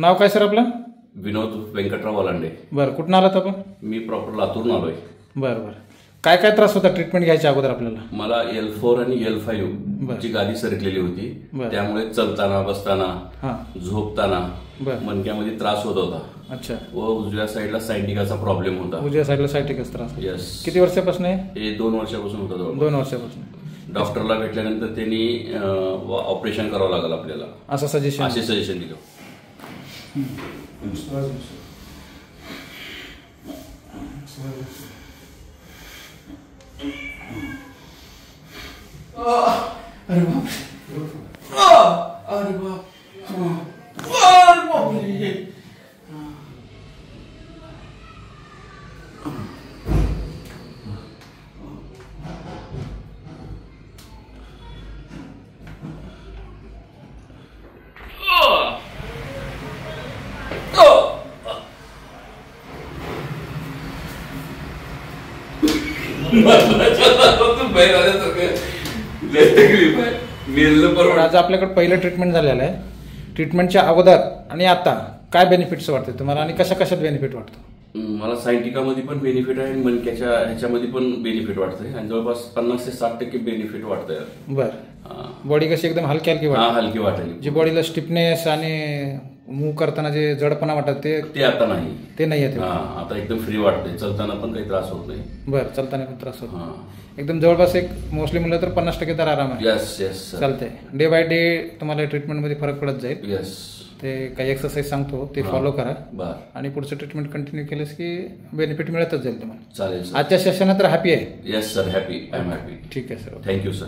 नाव काय सर आपलं? विनोद वेंकटराव वलांडे. बरं, कुठून आलात आपण? मी प्रॉपर लातूरून आलोय. बरं बरं. काय काय त्रास होता ट्रीटमेंट घ्यायच्या अगोदर आपल्याला? मला L4 आणि L5 ची गादी सरकलेली होती. त्यामुळे चलताना, बसताना, झोपताना मणक्यामध्ये त्रास होत होता. अच्छा. व उजव्या साईडला सायटिकाचा प्रॉब्लेम होता. उजव्या साईडला सायटिकाचा त्रास? यस. किती वर्षापासून आहे? हे 2 वर्षापासून होता. 2 वर्षापासून. डॉक्टरला भेटल्यानंतर त्यांनी ऑपरेशन करावं लागेल आपल्याला असं सजेशन दिलं. अरे बाप, अरे बाप, अरे बापरे. आज आपल्याकडे पहिलं ट्रीटमेंट झालेलं आहे. ट्रीटमेंटच्या अगोदर आणि आता काय बेनिफिट्स वाटते तुम्हाला आणि कशा कशात बेनिफिट वाटतं? मला सायटिकामध्ये पण बेनिफिट आहे आणि मणक्याच्या ह्याच्यामध्ये पण बेनिफिट वाटतंय आणि जवळपास 50 ते 60% बेनिफिट वाटतंय. बरं. बॉडी कशी एकदम हलकी हलकी वाटते? हलकी वाटेल. जी बॉडीला स्टिफनेस आणि मूव्ह करताना जे जडपणा वाटत ते आता नाही. ते नाही येते. आता एकदम फ्री वाटते. चलताना पण काही त्रास होत नाही. बरं, चलताना पण त्रास होत नाही. एकदम जवळपास एक मोस्टली म्हणलं तर 50% तर आराम आहे. Yes yes. चालतंय. डे बाय डे तुम्हाला ट्रीटमेंटमध्ये फरक पडत जाईल. यस. ते काही एक्सरसाइज सांगतो ते फॉलो करा. बरं. आणि पुढचं ट्रीटमेंट कंटिन्यू केलंस की बेनिफिट मिळतच जाईल तुम्हाला. चालेल. आजच्या सेशनात तर हॅपी आहे? Yes sir, happy. I am happy. ठीक आहे सर. Thank you sir.